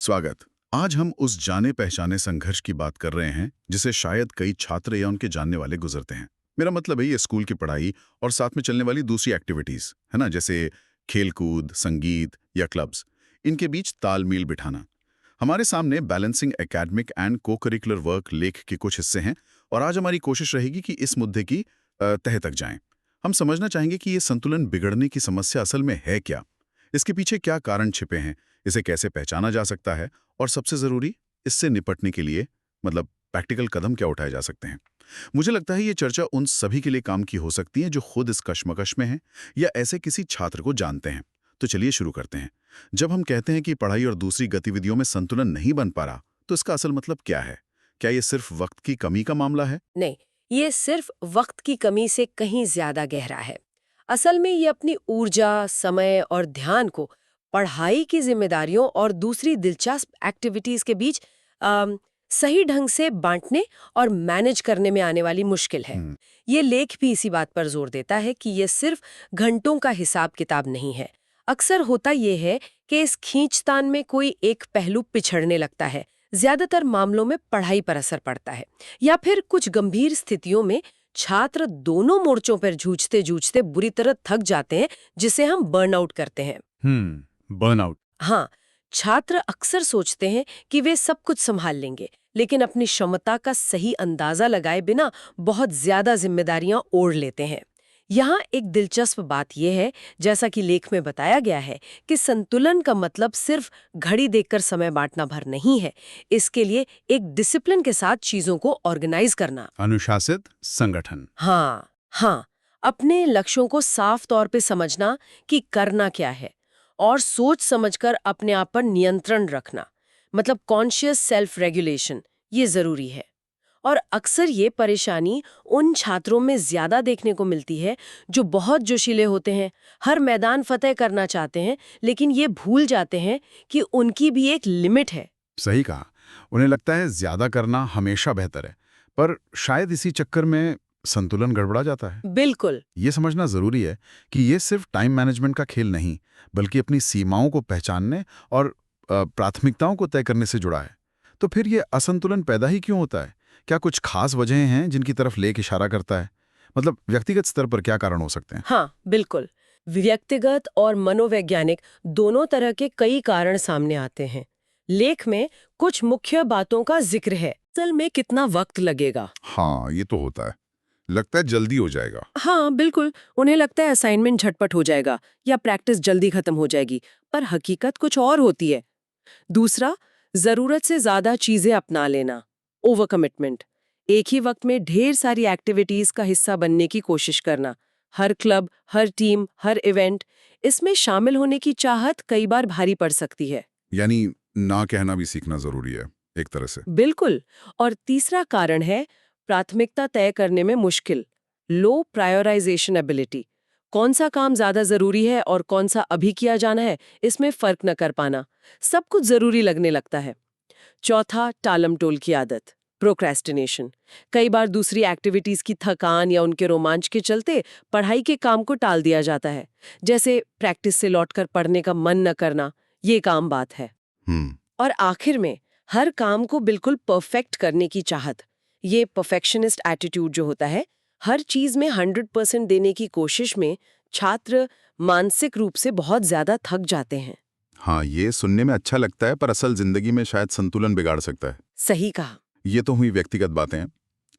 स्वागत। आज हम उस जाने पहचाने संघर्ष की बात कर रहे हैं जिसे शायद कई छात्र या उनके जानने वाले गुजरते हैं। मेरा मतलब है ये स्कूल की पढ़ाई और साथ में चलने वाली दूसरी एक्टिविटीज, है ना, जैसे खेलकूद, संगीत या क्लब्स। इनके बीच तालमेल बिठाना। हमारे सामने बैलेंसिंग एकेडमिक एंड को करिकुलर वर्क लेख के कुछ हिस्से हैं और आज हमारी कोशिश रहेगी कि इस मुद्दे की तह तक जाएं। हम समझना चाहेंगे कि ये संतुलन बिगड़ने की समस्या असल में है क्या, इसके पीछे क्या कारण छिपे हैं, इसे कैसे पहचाना जा सकता है और सबसे जरूरी, इससे निपटने के लिए मतलब प्रैक्टिकल कदम क्या उठाए जा सकते हैं। मुझे लगता है ये चर्चा उन सभी के लिए काम की हो सकती है जो खुद इस कश्मकश में हैं या ऐसे किसी छात्र को जानते हैं। तो चलिए शुरू करते हैं। जब हम कहते हैं कि पढ़ाई और दूसरी गतिविधियों में संतुलन नहीं बन पा रहा, तो इसका असल मतलब क्या है? क्या ये सिर्फ वक्त की कमी का मामला है? नहीं, ये सिर्फ वक्त की कमी से कहीं ज्यादा गहरा है। असल में ये अपनी ऊर्जा, समय और ध्यान को पढ़ाई की जिम्मेदारियों और दूसरी दिलचस्प एक्टिविटीज के बीच अम, सही ढंग से बांटने और मैनेज करने में आने वाली मुश्किल है। हम्म। ये लेख भी इसी बात पर जोर देता है कि ये सिर्फ घंटों का हिसाब किताब नहीं है। अक्सर होता ये है कि इस खींचतान में कोई एक पहलू पिछड़ने लगता है। ज्यादातर मामलों में पढ़ाई पर असर पड़ता है या फिर कुछ गंभीर स्थितियों में छात्र दोनों मोर्चों पर जूझते जूझते बुरी तरह थक जाते हैं, जिसे हम बर्नआउट कहते हैं। बर्नआउट। हाँ, छात्र अक्सर सोचते हैं कि वे सब कुछ संभाल लेंगे, लेकिन अपनी क्षमता का सही अंदाजा लगाए बिना बहुत ज्यादा जिम्मेदारियां ओढ़ लेते हैं। यहाँ एक दिलचस्प बात यह है, जैसा कि लेख में बताया गया है, कि संतुलन का मतलब सिर्फ घड़ी देखकर समय बांटना भर नहीं है। इसके लिए एक डिसिप्लिन के साथ चीजों को ऑर्गेनाइज करना। अनुशासित संगठन। हाँ, अपने लक्ष्यों को साफ तौर पे समझना कि करना क्या है और सोच समझकर अपने आप पर नियंत्रण रखना, मतलब कॉन्शियस सेल्फ रेगुलेशन, ये जरूरी है। और अक्सर ये परेशानी उन छात्रों में ज्यादा देखने को मिलती है जो बहुत जोशीले होते हैं, हर मैदान फतेह करना चाहते हैं, लेकिन ये भूल जाते हैं कि उनकी भी एक लिमिट है। सही कहा। उन्हें लगता है ज्यादा करना हमेशा बेहतर है, पर शायद इसी चक्कर में संतुलन गड़बड़ा जाता है। बिल्कुल। ये समझना जरूरी है कि ये सिर्फ टाइम मैनेजमेंट का खेल नहीं, बल्कि अपनी सीमाओं को पहचानने और प्राथमिकताओं को तय करने से जुड़ा है। तो फिर ये असंतुलन पैदा ही क्यों होता है? क्या कुछ खास वजहें हैं जिनकी तरफ लेख इशारा करता है? मतलब व्यक्तिगत स्तर पर क्या कारण हो सकते हैं? हाँ, बिल्कुल। व्यक्तिगत और मनोवैज्ञानिक दोनों तरह के कई कारण सामने आते हैं। लेख में कुछ मुख्य बातों का जिक्र है। असल में कितना वक्त लगेगा? हाँ, ये तो होता है। लगता है जल्दी हो जाएगा। हाँ, बिल्कुल। उन्हें लगता है असाइनमेंट झटपट हो जाएगा या प्रैक्टिस जल्दी खत्म हो जाएगी, पर हकीकत कुछ और होती है। दूसरा, जरूरत से ज्यादा चीजें अपना लेना, ओवर कमिटमेंट। एक ही वक्त में ढेर सारी एक्टिविटीज का हिस्सा बनने की कोशिश करना, हर क्लब, हर टीम, हर इवेंट, इसमें शामिल होने की चाहत कई बार भारी पड़ सकती है। यानी ना कहना भी सीखना जरूरी है, एक तरह से। बिल्कुल। और तीसरा कारण है प्राथमिकता तय करने में मुश्किल, लो प्रायोराइजेशन एबिलिटी। कौन सा काम ज्यादा जरूरी है और कौन सा अभी किया जाना है, इसमें फर्क न कर पाना। सब कुछ जरूरी लगने लगता है। चौथा, टालमटोल की आदत, प्रोक्रेस्टिनेशन। कई बार दूसरी एक्टिविटीज की थकान या उनके रोमांच के चलते पढ़ाई के काम को टाल दिया जाता है, जैसे प्रैक्टिस से लौटकर पढ़ने का मन न करना। ये काम बात है। हम्म। और आखिर में हर काम को बिल्कुल परफेक्ट करने की चाहत, ये परफेक्शनिस्ट एटीट्यूड जो होता है, हर चीज में 100% देने की कोशिश में छात्र मानसिक रूप से बहुत ज्यादा थक जाते हैं। हाँ, ये सुनने में अच्छा लगता है, पर असल जिंदगी में शायद संतुलन बिगाड़ सकता है। सही कहा। ये तो हुई व्यक्तिगत बातें,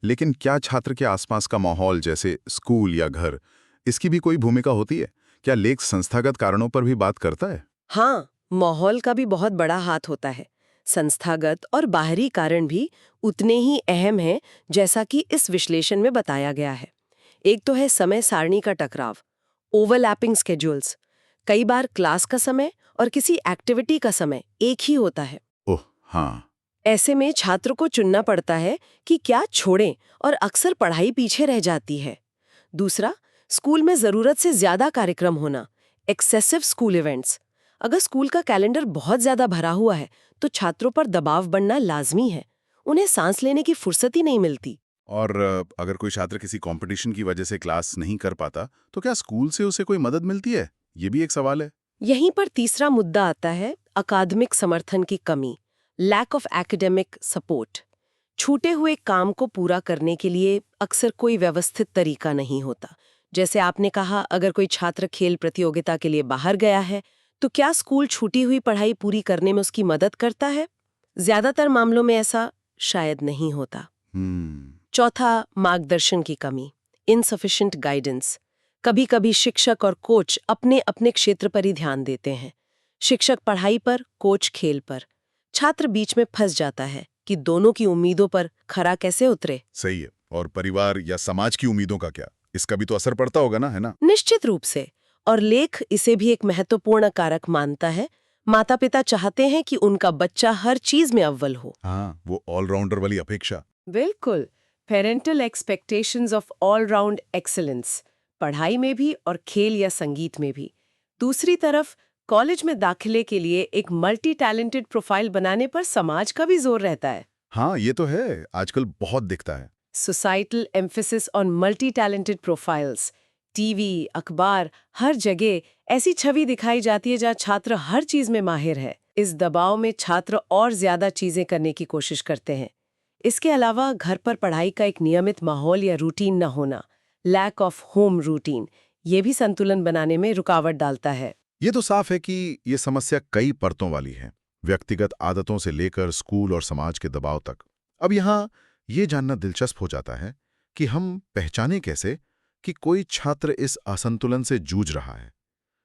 लेकिन क्या छात्र के आसपास का माहौल जैसे स्कूल या घर, इसकी भी कोई भूमिका होती है? क्या लेख संस्थागत कारणों पर भी बात करता है? हाँ, माहौल का भी बहुत बड़ा हाथ होता है। संस्थागत और बाहरी कारण भी उतने ही अहम हैं, जैसा कि इस विश्लेषण में बताया गया है। एक तो है समय सारणी का टकराव, ओवरलैपिंग स्केड्यूल्स। कई बार क्लास का समय और किसी एक्टिविटी का समय एक ही होता है। ओह हाँ। ऐसे में छात्र को चुनना पड़ता है कि क्या छोड़ें, और अक्सर पढ़ाई पीछे रह जाती है। दूसरा, स्कूल में जरूरत से ज्यादा कार्यक्रम होना, एक्सेसिव स्कूल इवेंट्स। अगर स्कूल का कैलेंडर बहुत ज्यादा भरा हुआ है तो छात्रों पर दबाव बढ़ना लाजमी है। उन्हें सांस लेने की फुर्सत ही नहीं मिलती। और अगर कोई छात्र किसी कंपटीशन की वजह से क्लास नहीं कर पाता, तो क्या स्कूल से उसे कोई मदद मिलती है? ये भी एक सवाल है। यहीं पर तीसरा मुद्दा आता है अकादमिक समर्थन की कमी, लैक ऑफ एकेडमिक सपोर्ट। छूटे हुए काम को पूरा करने के लिए अक्सर कोई व्यवस्थित तरीका नहीं होता। जैसे आपने कहा, अगर कोई छात्र खेल प्रतियोगिता के लिए बाहर गया है, तो क्या स्कूल छूटी हुई पढ़ाई पूरी करने में उसकी मदद करता है? ज्यादातर मामलों में ऐसा शायद नहीं होता। चौथा, मार्गदर्शन की कमी, इनसफिशिएंट गाइडेंस। कभी-कभी शिक्षक और कोच अपने अपने क्षेत्र पर ही ध्यान देते हैं। शिक्षक पढ़ाई पर, कोच खेल पर। छात्र बीच में फंस जाता है कि दोनों की उम्मीदों पर खरा कैसे उतरे। सही है। और परिवार या समाज की उम्मीदों का क्या? इसका भी तो असर पड़ता होगा ना, है ना? निश्चित रूप से। और लेख इसे भी एक महत्वपूर्ण कारक मानता है। माता पिता चाहते हैं कि उनका बच्चा हर चीज में अव्वल हो। हाँ, वो ऑलराउंडर वाली अपेक्षा। बिल्कुल, parental expectations of all round excellence, पढ़ाई में भी और खेल या संगीत में भी। दूसरी तरफ कॉलेज में दाखिले के लिए एक मल्टी टैलेंटेड प्रोफाइल बनाने पर समाज का भी जोर रहता है। हाँ, ये तो है, आजकल बहुत दिखता है। Societal emphasis on multi talented profiles, TV, अखबार, हर जगह ऐसी छवि दिखाई जाती है जहाँ छात्र हर चीज में माहिर है। इस दबाव में छात्र और ज्यादा चीजें करने की कोशिश करते हैं। इसके अलावा घर पर पढ़ाई का एक नियमित माहौल या रूटीन न होना, लैक ऑफ होम रूटीन, ये भी संतुलन बनाने में रुकावट डालता है। ये तो साफ है कि ये समस्या कई परतों वाली है, व्यक्तिगत आदतों से लेकर स्कूल और समाज के दबाव तक। अब यहाँ ये जानना दिलचस्प हो जाता है कि हम पहचानें कैसे कि कोई छात्र इस असंतुलन से जूझ रहा है।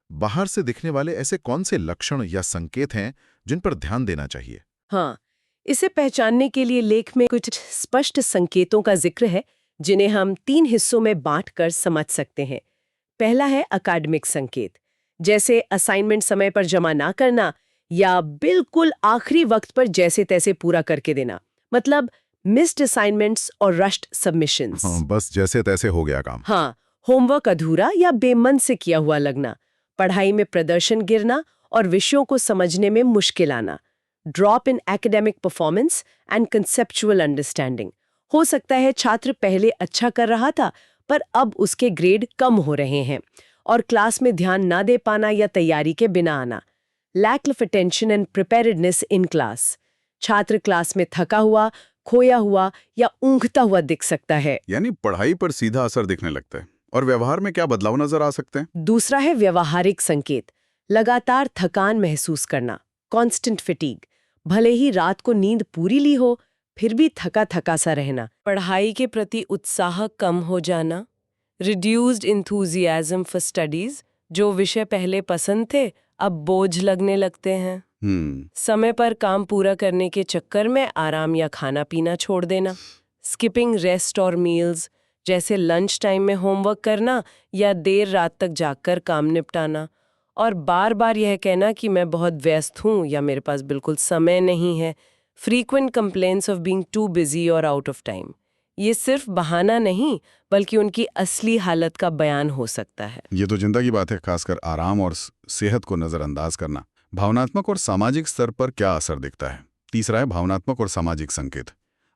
बाहर से दिखने वाले ऐसे कौन से लक्षण या संकेत हैं जिन पर ध्यान देना चाहिए? हाँ, इसे पहचानने के लिए लेख में कुछ स्पष्ट संकेतों का जिक्र है, जिन्हें हम 3 हिस्सों में बांटकर समझ सकते हैं। पहला है अकादमिक संकेत, जैसे असाइनमेंट समय पर जमा ना करना या बिल्कुल आखिरी वक्त पर जैसे तैसे पूरा करके देना, मतलब मिस्ड असाइनमेंट्स और रश्ड सबमिशंस। हाँ, बस जैसे तैसे हो गया काम। हाँ, होमवर्क अधूरा या बेमन से किया हुआ लगना, पढ़ाई में प्रदर्शन गिरना और विषयों को समझने में मुश्किल आना, drop in academic performance and conceptual understanding. हो सकता है छात्र पहले अच्छा कर रहा था, पर अब उसके ग्रेड कम हो रहे हैं। और क्लास में ध्यान ना दे पाना या तैयारी के बिना आना, lack of attention and preparedness in class. छात्र क्लास में थका हुआ, खोया हुआ या ऊँघता हुआ दिख सकता है। यानी पढ़ाई पर सीधा असर दिखने लगता है। और व्यवहार में क्या बदलाव नजर आ सकते हैं? दूसरा है व्यवहारिक संकेत, लगातार थकान महसूस करना, कांस्टेंट फिटीग। भले ही रात को नींद पूरी ली हो, फिर भी थका थका सा रहना, पढ़ाई के प्रति उत्साह कम हो जाना, रिड्यूस्ड इंथुजियाज्म फॉर स्टडीज, जो विषय पहले पसंद थे अब बोझ लगने लगते हैं। समय पर काम पूरा करने के चक्कर में आराम या खाना पीना छोड़ देना, स्किपिंग रेस्ट और मील्स, जैसे लंच टाइम में होमवर्क करना या देर रात तक जागकर काम निपटाना, और बार बार यह कहना कि मैं बहुत व्यस्त हूँ या मेरे पास बिल्कुल समय नहीं है। Frequent complaints of being too busy और आउट ऑफ टाइम। ये सिर्फ बहाना नहीं, बल्कि उनकी असली हालत का बयान हो सकता है। ये तो चिंता की बात है, खासकर आराम और सेहत को नजरअंदाज करना। भावनात्मक और सामाजिक स्तर पर क्या असर दिखता है? तीसरा है भावनात्मक और सामाजिक संकेत,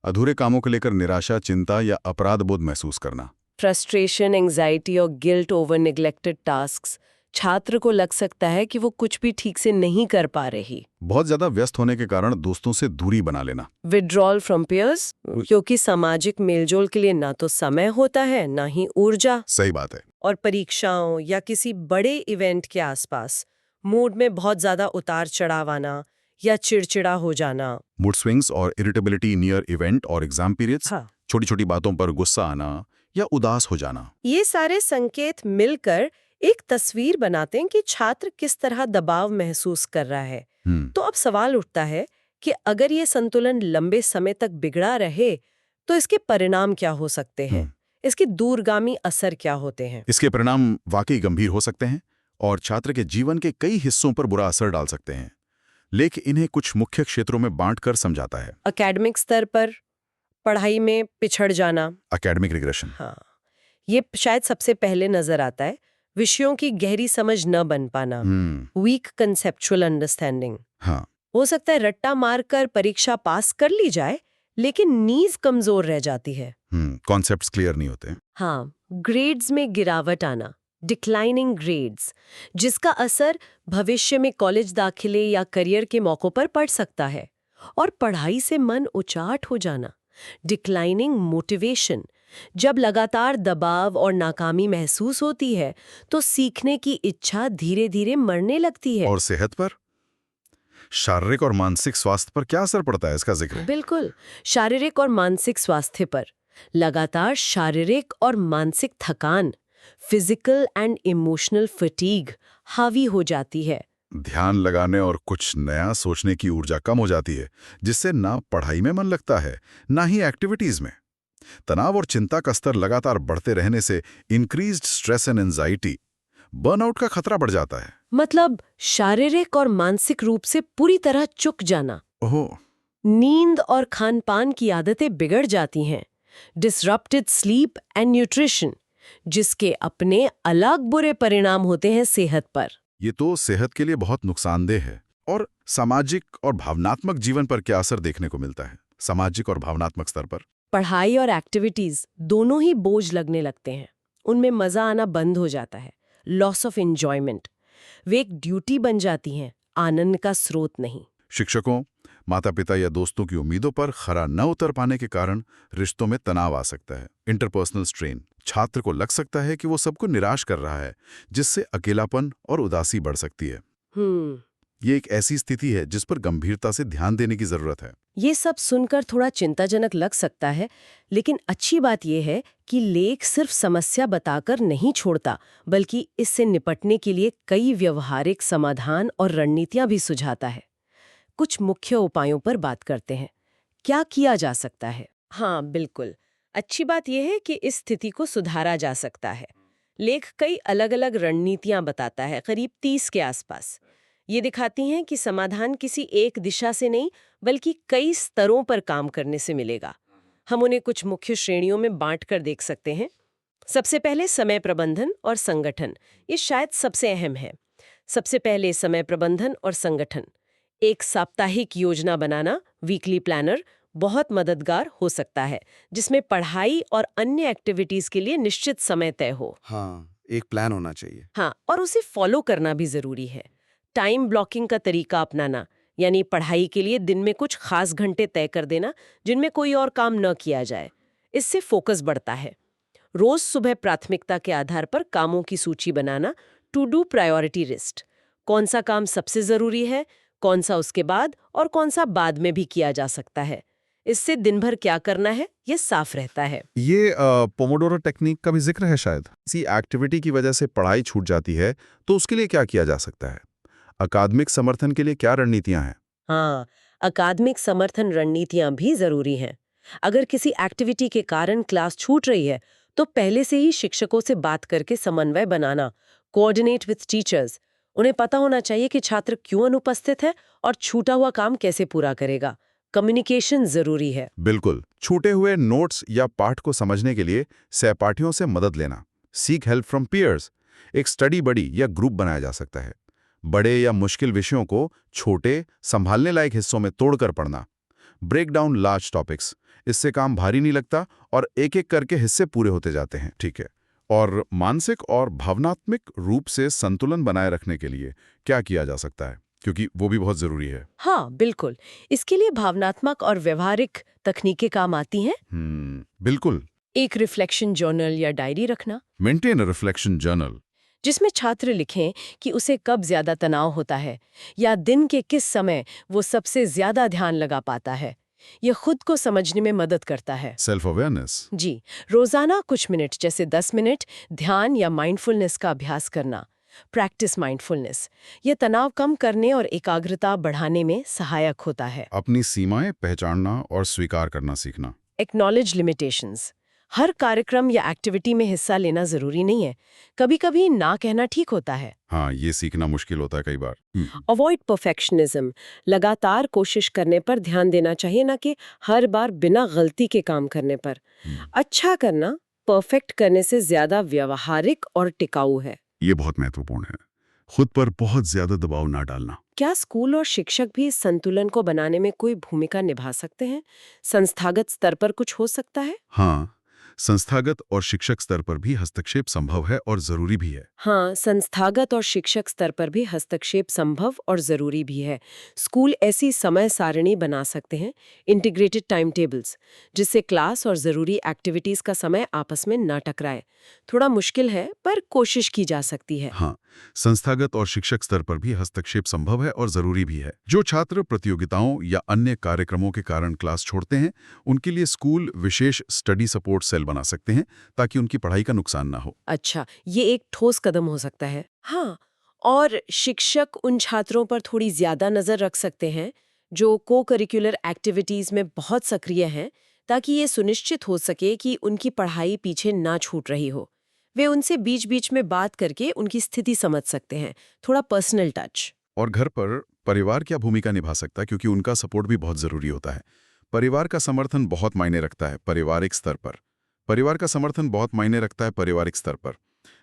अधूरे कामों को लेकर निराशा, चिंता या अपराध बोध महसूस करना। फ्रस्ट्रेशन, एंग्जाइटी और गिल्ट ओवर निग्लेक्टेड टास्क्स। छात्र को लग सकता है कि वो कुछ भी ठीक से नहीं कर पा रही। बहुत ज्यादा व्यस्त होने के कारण दोस्तों से दूरी बना लेना। विड्रॉल फ्रॉम पियर्स, क्योंकि सामाजिक मेलजोल के लिए ना तो समय होता है ना ही ऊर्जा। सही बात है। और परीक्षाओं या किसी बड़े इवेंट के आसपास मूड में बहुत ज्यादा उतार चढ़ाव आना या चिड़चिड़ा हो जाना। मूड स्विंग्स और इरिटेबिलिटी नियर इवेंट और एग्जाम पीरियड्स। हाँ। छोटी छोटी बातों पर गुस्सा आना या उदास हो जाना। ये सारे संकेत मिलकर एक तस्वीर बनाते हैं कि छात्र किस तरह दबाव महसूस कर रहा है। तो अब सवाल उठता है कि अगर ये संतुलन लंबे समय तक बिगड़ा रहे तो इसके परिणाम क्या हो सकते हैं, इसके दूरगामी असर क्या होते हैं। इसके परिणाम वाकई गंभीर हो सकते हैं और छात्र के जीवन के कई हिस्सों पर बुरा असर डाल सकते हैं। लेख इन्हें कुछ मुख्य क्षेत्रों में बांटकर समझाता है। एकेडमिक स्तर पर पढ़ाई में पिछड़ जाना, एकेडमिक रिग्रेशन। हाँ, ये शायद सबसे पहले नजर आता है। विषयों की गहरी समझ न बन पाना, वीक कंसेप्चुअल अंडरस्टैंडिंग। हाँ। हो सकता है रट्टा मारकर परीक्षा पास कर ली जाए, लेकिन नींव कमजोर रह जाती है। कॉन्सेप्ट्स क्लियर नहीं होते। हाँ, ग्रेड्स में गिरावट आना, डिक्लाइनिंग ग्रेड्स, जिसका असर भविष्य में कॉलेज दाखिले या करियर के मौकों पर पड़ सकता है। और पढ़ाई से मन उचाट हो जाना, डिक्लाइनिंग मोटिवेशन, जब लगातार दबाव और नाकामी महसूस होती है तो सीखने की इच्छा धीरे धीरे मरने लगती है। और सेहत पर, शारीरिक और मानसिक स्वास्थ्य पर क्या असर पड़ता है, इसका जिक्र है। बिल्कुल, शारीरिक और मानसिक स्वास्थ्य पर लगातार शारीरिक और मानसिक थकान, फिजिकल एंड इमोशनल फटीग हावी हो जाती है। ध्यान लगाने और कुछ नया सोचने की ऊर्जा कम हो जाती है, जिससे ना पढ़ाई में मन लगता है, ना ही एक्टिविटीज में। तनाव और चिंता का स्तर लगातार बढ़ते रहने से increased stress and anxiety, burnout का खतरा बढ़ जाता है। मतलब शारीरिक और मानसिक रूप से पूरी तरह चुक जाना। ओहो, नींद और खान-पान की आदतें बिगड़ जाती हैं। डिसरप्टेड स्लीप एंड न्यूट्रिशन, जिसके अपने अलग बुरे परिणाम होते हैं सेहत पर। ये तो सेहत के लिए बहुत नुकसानदेह है। और सामाजिक और भावनात्मक जीवन पर क्या असर देखने को मिलता है, सामाजिक और भावनात्मक स्तर पर? पढ़ाई और एक्टिविटीज दोनों ही बोझ लगने लगते हैं। उनमें मजा आना बंद हो जाता है। लॉस ऑफ एंजॉयमेंट, वे एक ड्यूटी बन जाती हैं, आनंद का स्रोत नहीं। शिक्षकों, माता-पिता या दोस्तों की उम्मीदों पर खरा न उतर पाने के कारण रिश्तों में तनाव आ सकता है, इंटरपर्सनल स्ट्रेन। छात्र को लग सकता है कि वो सबको निराश कर रहा है, जिससे अकेलापन और उदासी बढ़ सकती है। ये एक ऐसी स्थिति है जिस पर गंभीरता से ध्यान देने की जरूरत है। ये सब सुनकर थोड़ा चिंताजनक लग सकता है, लेकिन अच्छी बात यह है कि लेख सिर्फ समस्या बताकर नहीं छोड़ता, बल्कि इससे निपटने के लिए कई व्यवहारिक समाधान और रणनीतियां भी सुझाता है। कुछ मुख्य उपायों पर बात करते हैं। क्या किया जा सकता है? हाँ, बिल्कुल। अच्छी बात यह है कि इस स्थिति को सुधारा जा सकता है। लेख कई अलग-अलग रणनीतियां बताता है, करीब 30 के आसपास। ये दिखाती हैं कि समाधान किसी एक दिशा से नहीं, बल्कि कई स्तरों पर काम करने से मिलेगा। हम उन्हें कुछ मुख्य श्रेणियों में बांट कर देख सकते हैं। सबसे पहले समय प्रबंधन और संगठन, ये शायद सबसे अहम है। सबसे पहले समय प्रबंधन और संगठन। एक साप्ताहिक योजना बनाना, वीकली प्लानर, बहुत मददगार हो सकता है, जिसमें पढ़ाई और अन्य एक्टिविटीज के लिए निश्चित समय तय हो। हाँ, एक प्लान होना चाहिए। हाँ, और उसे फॉलो करना भी जरूरी है। टाइम ब्लॉकिंग का तरीका अपनाना, यानी पढ़ाई के लिए दिन में कुछ खास घंटे तय कर देना जिनमें कोई और काम न किया जाए। इससे फोकस बढ़ता है। रोज सुबह प्राथमिकता के आधार पर कामों की सूची बनाना, टू डू प्रायोरिटी लिस्ट। कौन सा काम सबसे जरूरी है, कौन सा उसके बाद और कौन सा बाद में भी किया जा सकता है। इससे दिन भर क्या करना है ये साफ रहता है। ये पोमोडोरो टेक्निक का भी जिक्र है शायद। किसी एक्टिविटी की वजह से पढ़ाई छूट जाती है तो उसके लिए क्या किया जा सकता है? अकादमिक समर्थन के लिए क्या रणनीतियां हैं? हाँ, अकादमिक समर्थन रणनीतियां भी जरूरी हैं। अगर किसी एक्टिविटी के कारण क्लास छूट रही है तो पहले से ही शिक्षकों से बात करके समन्वय बनाना, कोऑर्डिनेट विद टीचर्स। उन्हें पता होना चाहिए कि छात्र क्यों अनुपस्थित है और छूटा हुआ काम कैसे पूरा करेगा। कम्युनिकेशन जरूरी है। बिल्कुल। छूटे हुए नोट्स या पाठ को समझने के लिए सहपाठियों से मदद लेना, सीक हेल्प फ्रॉम पीयर्स। एक स्टडी बडी या ग्रुप बनाया जा सकता है। बड़े या मुश्किल विषयों को छोटे, संभालने लायक हिस्सों में तोड़कर पढ़ना। ब्रेक डाउन लार्ज टॉपिक्स, इससे काम भारी नहीं लगता और एक एक करके हिस्से पूरे होते जाते हैं। ठीक है। और मानसिक और भावनात्मक रूप से संतुलन बनाए रखने के लिए क्या किया जा सकता है, क्योंकि वो भी बहुत जरूरी है। हाँ, बिल्कुल। इसके लिए भावनात्मक और व्यवहारिक तकनीकें काम आती हैं। बिल्कुल। एक रिफ्लेक्शन जर्नल या डायरी रखना, मेंटेन अ रिफ्लेक्शन जर्नल, जिसमें छात्र लिखें कि उसे कब ज्यादा तनाव होता है या दिन के किस समय वो सबसे ज्यादा ध्यान लगा पाता है। ये खुद को समझने में मदद करता है। Self awareness. जी, रोजाना कुछ मिनट जैसे 10 मिनट ध्यान या माइंडफुलनेस का अभ्यास करना। प्रैक्टिस माइंडफुलनेस, ये तनाव कम करने और एकाग्रता बढ़ाने में सहायक होता है। अपनी सीमाएं पहचानना और स्वीकार करना सीखना। एक्नॉलेज लिमिटेशंस, हर कार्यक्रम या एक्टिविटी में हिस्सा लेना जरूरी नहीं है। कभी-कभी ना कहना ठीक होता है। हाँ, ये सीखना मुश्किल होता है कई बार। अवॉइड परफेक्शनिज्म, लगातार कोशिश करने पर ध्यान देना चाहिए, ना कि हर बार बिना गलती के काम करने पर। अच्छा करना परफेक्ट करने से ज्यादा व्यवहारिक और टिकाऊ है। ये बहुत महत्वपूर्ण है। खुद पर बहुत ज्यादा दबाव ना डालना। क्या स्कूल और शिक्षक भी इस संतुलन को बनाने में कोई भूमिका निभा सकते हैं? संस्थागत स्तर पर कुछ हो सकता है? हाँ, संस्थागत और शिक्षक स्तर पर भी हस्तक्षेप संभव है और जरूरी भी है। हाँ, संस्थागत और शिक्षक स्तर पर भी हस्तक्षेप संभव और जरूरी भी है। स्कूल ऐसी समय सारणी बना सकते हैं, इंटीग्रेटेड टाइम टेबल्स, जिससे क्लास और जरूरी एक्टिविटीज का समय आपस में न टकराए। थोड़ा मुश्किल है, पर कोशिश की जा सकती है। हाँ, संस्थागत और शिक्षक स्तर पर भी हस्तक्षेप संभव है और जरूरी भी है। जो छात्र प्रतियोगिताओं या अन्य कार्यक्रमों के कारण क्लास छोड़ते हैं, उनके लिए स्कूल विशेष स्टडी सपोर्ट सेल बना सकते हैं ताकि उनकी पढ़ाई का नुकसान ना हो। अच्छा, ये एक ठोस कदम हो सकता है। हाँ, और शिक्षक उन छात्रों पर थोड़ी ज्यादा नजर रख सकते हैं जो को करिकुलर एक्टिविटीज में बहुत सक्रिय हैं, ताकि ये सुनिश्चित हो सके कि उनकी पढ़ाई पीछे ना छूट रही हो। वे उनसे बीच-बीच में बात करके उनकी स्थिति समझ सकते हैं, थोड़ा पर्सनल टच। और घर पर परिवार क्या भूमिका निभा सकता है, क्योंकि उनका सपोर्ट भी बहुत जरूरी होता है। परिवार का समर्थन बहुत मायने रखता है पारिवारिक स्तर पर। परिवार का समर्थन बहुत मायने रखता है पारिवारिक स्तर पर।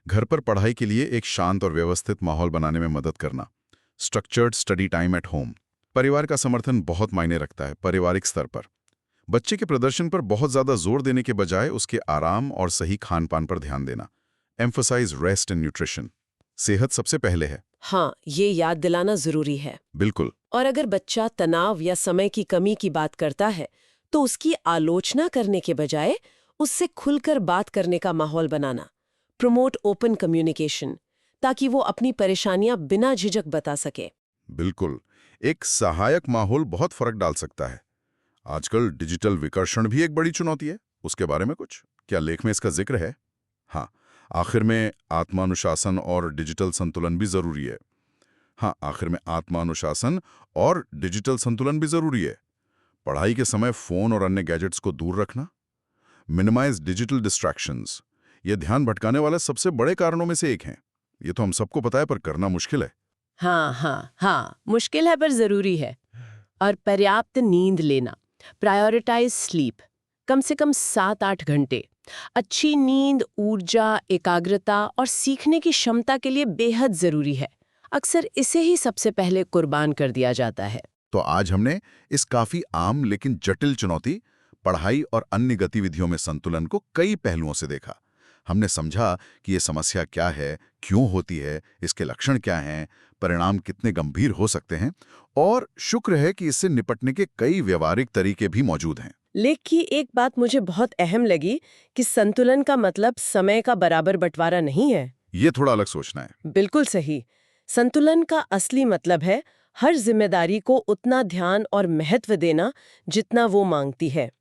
घर पर पढ़ाई के लिए एक शांत और व्यवस्थित माहौल बनाने में मदद करना, structured study time at home. परिवार का समर्थन बहुत मायने रखता है पारिवारिक स्तर पर। बच्चे के प्रदर्शन पर बहुत ज्यादा जोर देने के बजाय उसके आराम और सही खान पान पर ध्यान देना। Emphasise rest and nutrition. सेहत सबसे पहले है। हाँ, ये याद दिलाना जरूरी है। बिल्कुल। और अगर बच्चा तनाव या समय की कमी की बात करता है, तो उसकी आलोचना करने के बजाय उससे खुलकर बात करने का माहौल बनाना। प्रमोट ओपन कम्युनिकेशन, ताकि वो अपनी परेशानियां बिना झिझक बता सके। बिल्कुल। एक सहायक माहौल बहुत फर्क डाल सकता है। आजकल डिजिटल विकर्षण भी एक बड़ी चुनौती है। उसके बारे में कुछ क्या लेख में इसका जिक्र है? हाँ, आखिर में आत्मानुशासन और डिजिटल संतुलन भी जरूरी है। पढ़ाई के समय फोन और अन्य गैजेट्स को दूर रखना। Minimise digital distractions. ये ध्यान भटकाने वाले सबसे बड़े कारणों में से एक हैं। ये तो हम सबको पता है, पर करना मुश्किल है। हाँ, मुश्किल है पर जरूरी है। और पर्याप्त नींद लेना, प्रायोरिटाइज स्लीप, कम से कम 7-8 घंटे। अच्छी नींद ऊर्जा, एकाग्रता और सीखने की क्षमता के लिए बेहद जरूरी है। अक्सर इसे ही सबसे पहले कुर्बान कर दिया जाता है। तो आज हमने इस काफी आम लेकिन जटिल चुनौती, पढ़ाई और अन्य गतिविधियों में संतुलन को कई पहलुओं से देखा। हमने समझा कि ये समस्या क्या है, क्यों होती है, इसके लक्षण क्या हैं, परिणाम कितने गंभीर हो सकते हैं, और शुक्र है कि इससे निपटने के कई व्यवहारिक तरीके भी मौजूद हैं। लेख की एक बात मुझे बहुत अहम लगी कि संतुलन का मतलब समय का बराबर बंटवारा नहीं है। ये थोड़ा अलग सोचना है। बिल्कुल सही। संतुलन का असली मतलब है हर जिम्मेदारी को उतना ध्यान और महत्व देना जितना वो मांगती है।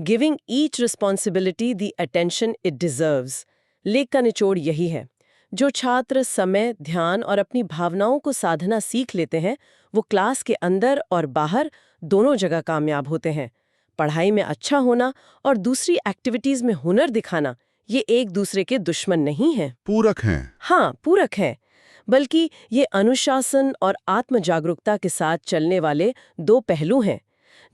Giving each responsibility the attention it deserves. लेख का निचोड़ यही है। जो छात्र समय, ध्यान और अपनी भावनाओं को साधना सीख लेते हैं, वो क्लास के अंदर और बाहर दोनों जगह कामयाब होते हैं। पढ़ाई में अच्छा होना और दूसरी एक्टिविटीज में हुनर दिखाना, ये एक दूसरे के दुश्मन नहीं हैं। पूरक हैं। हाँ, पूरक हैं। बल्कि ये अनुशासन और आत्म जागरूकता के साथ चलने वाले दो पहलू हैं।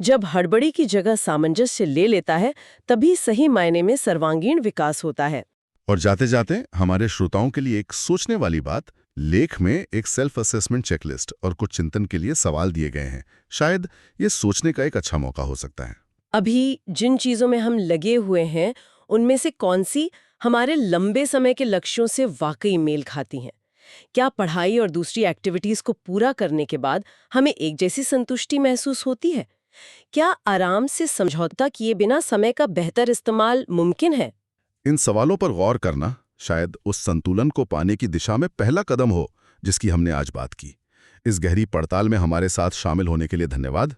जब हड़बड़ी की जगह सामंजस्य ले लेता है, तभी सही मायने में सर्वांगीण विकास होता है। और जाते जाते हमारे श्रोताओं के लिए एक सोचने वाली बात, लेख में एक सेल्फ असेसमेंट चेकलिस्ट और कुछ चिंतन के लिए सवाल दिए गए हैं। शायद ये सोचने का एक अच्छा मौका हो सकता है। अभी जिन चीजों में हम लगे हुए हैं, उनमें से कौन सी हमारे लंबे समय के लक्ष्यों से वाकई मेल खाती हैं? क्या पढ़ाई और दूसरी एक्टिविटीज को पूरा करने के बाद हमें एक जैसी संतुष्टि महसूस होती है? क्या आराम से समझौता किए बिना समय का बेहतर इस्तेमाल मुमकिन है? इन सवालों पर गौर करना शायद उस संतुलन को पाने की दिशा में पहला कदम हो जिसकी हमने आज बात की। इस गहरी पड़ताल में हमारे साथ शामिल होने के लिए धन्यवाद।